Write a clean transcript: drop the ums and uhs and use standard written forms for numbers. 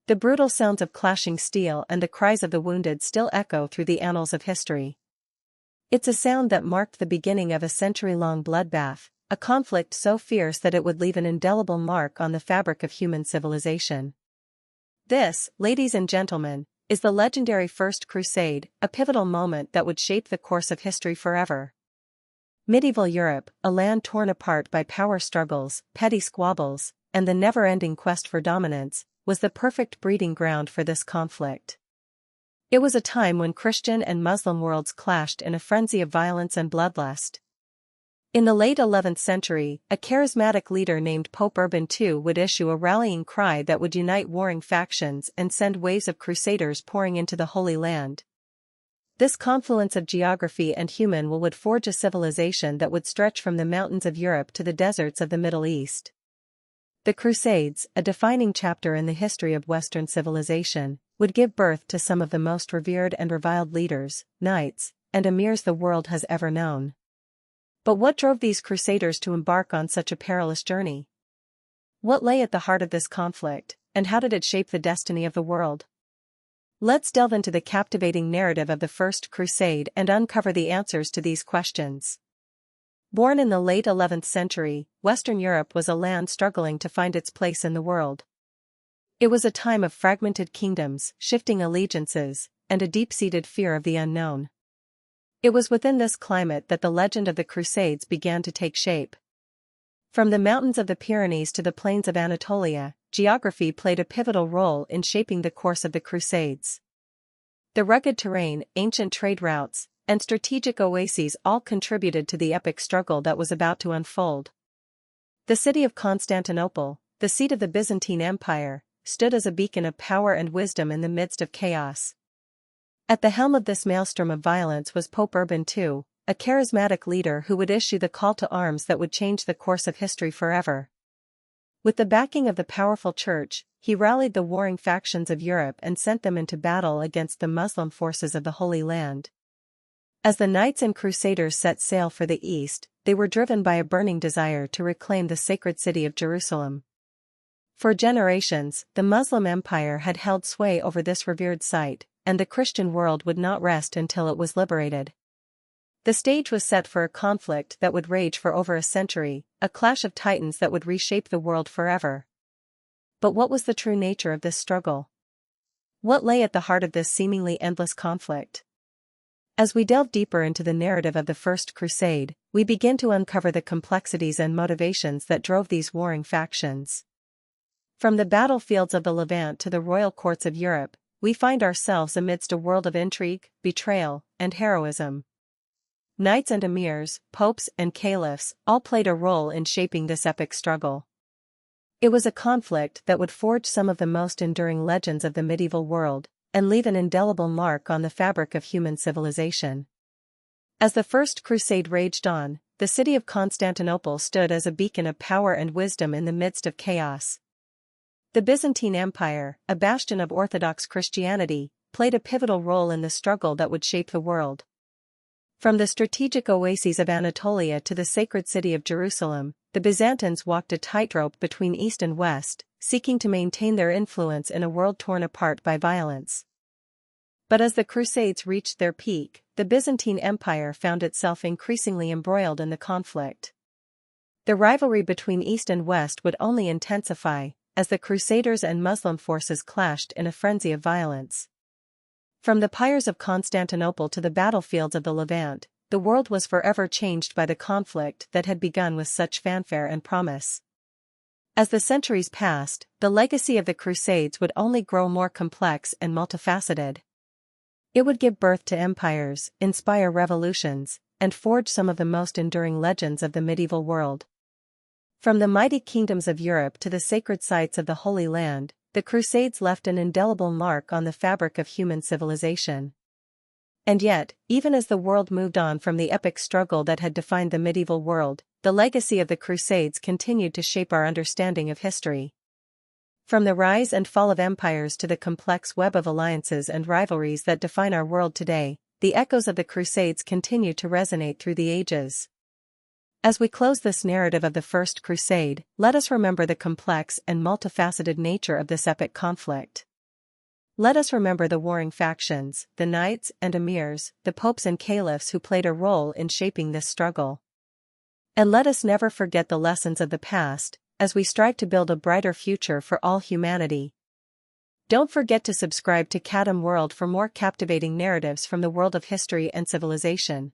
The brutal sounds of clashing steel and the cries of the wounded still echo through the annals of history. It's a sound that marked the beginning of a century-long bloodbath, a conflict so fierce that it would leave an indelible mark on the fabric of human civilization. This, ladies and gentlemen, is the legendary First Crusade, a pivotal moment that would shape the course of history forever. Medieval Europe, a land torn apart by power struggles, petty squabbles, and the never-ending quest for dominance, was the perfect breeding ground for this conflict. It was a time when Christian and Muslim worlds clashed in a frenzy of violence and bloodlust. In the late 11th century, a charismatic leader named Pope Urban II would issue a rallying cry that would unite warring factions and send waves of crusaders pouring into the Holy Land. This confluence of geography and human will would forge a civilization that would stretch from the mountains of Europe to the deserts of the Middle East. The Crusades, a defining chapter in the history of Western civilization, would give birth to some of the most revered and reviled leaders, knights, and emirs the world has ever known. But what drove these crusaders to embark on such a perilous journey? What lay at the heart of this conflict, and how did it shape the destiny of the world? Let's delve into the captivating narrative of the First Crusade and uncover the answers to these questions. Born in the late 11th century, Western Europe was a land struggling to find its place in the world. It was a time of fragmented kingdoms, shifting allegiances, and a deep-seated fear of the unknown. It was within this climate that the legend of the Crusades began to take shape. From the mountains of the Pyrenees to the plains of Anatolia, geography played a pivotal role in shaping the course of the Crusades. The rugged terrain, ancient trade routes, and strategic oases all contributed to the epic struggle that was about to unfold. The city of Constantinople, the seat of the Byzantine Empire, stood as a beacon of power and wisdom in the midst of chaos. At the helm of this maelstrom of violence was Pope Urban II, a charismatic leader who would issue the call to arms that would change the course of history forever. With the backing of the powerful Church, he rallied the warring factions of Europe and sent them into battle against the Muslim forces of the Holy Land. As the knights and crusaders set sail for the east, they were driven by a burning desire to reclaim the sacred city of Jerusalem. For generations, the Muslim Empire had held sway over this revered site, and the Christian world would not rest until it was liberated. The stage was set for a conflict that would rage for over a century, a clash of titans that would reshape the world forever. But what was the true nature of this struggle? What lay at the heart of this seemingly endless conflict? As we delve deeper into the narrative of the First Crusade, we begin to uncover the complexities and motivations that drove these warring factions. From the battlefields of the Levant to the royal courts of Europe, we find ourselves amidst a world of intrigue, betrayal, and heroism. Knights and emirs, popes and caliphs, all played a role in shaping this epic struggle. It was a conflict that would forge some of the most enduring legends of the medieval world, and leave an indelible mark on the fabric of human civilization. As the First Crusade raged on, the city of Constantinople stood as a beacon of power and wisdom in the midst of chaos. The Byzantine Empire, a bastion of Orthodox Christianity, played a pivotal role in the struggle that would shape the world. From the strategic oases of Anatolia to the sacred city of Jerusalem, the Byzantines walked a tightrope between East and West, seeking to maintain their influence in a world torn apart by violence. But as the Crusades reached their peak, the Byzantine Empire found itself increasingly embroiled in the conflict. The rivalry between East and West would only intensify, as the Crusaders and Muslim forces clashed in a frenzy of violence. From the pyres of Constantinople to the battlefields of the Levant, the world was forever changed by the conflict that had begun with such fanfare and promise. As the centuries passed, the legacy of the Crusades would only grow more complex and multifaceted. It would give birth to empires, inspire revolutions, and forge some of the most enduring legends of the medieval world. From the mighty kingdoms of Europe to the sacred sites of the Holy Land, the Crusades left an indelible mark on the fabric of human civilization. And yet, even as the world moved on from the epic struggle that had defined the medieval world, the legacy of the Crusades continued to shape our understanding of history. From the rise and fall of empires to the complex web of alliances and rivalries that define our world today, the echoes of the Crusades continue to resonate through the ages. As we close this narrative of the First Crusade, let us remember the complex and multifaceted nature of this epic conflict. Let us remember the warring factions, the knights and emirs, the popes and caliphs who played a role in shaping this struggle. And let us never forget the lessons of the past, as we strive to build a brighter future for all humanity. Don't forget to subscribe to Kadim World for more captivating narratives from the world of history and civilization.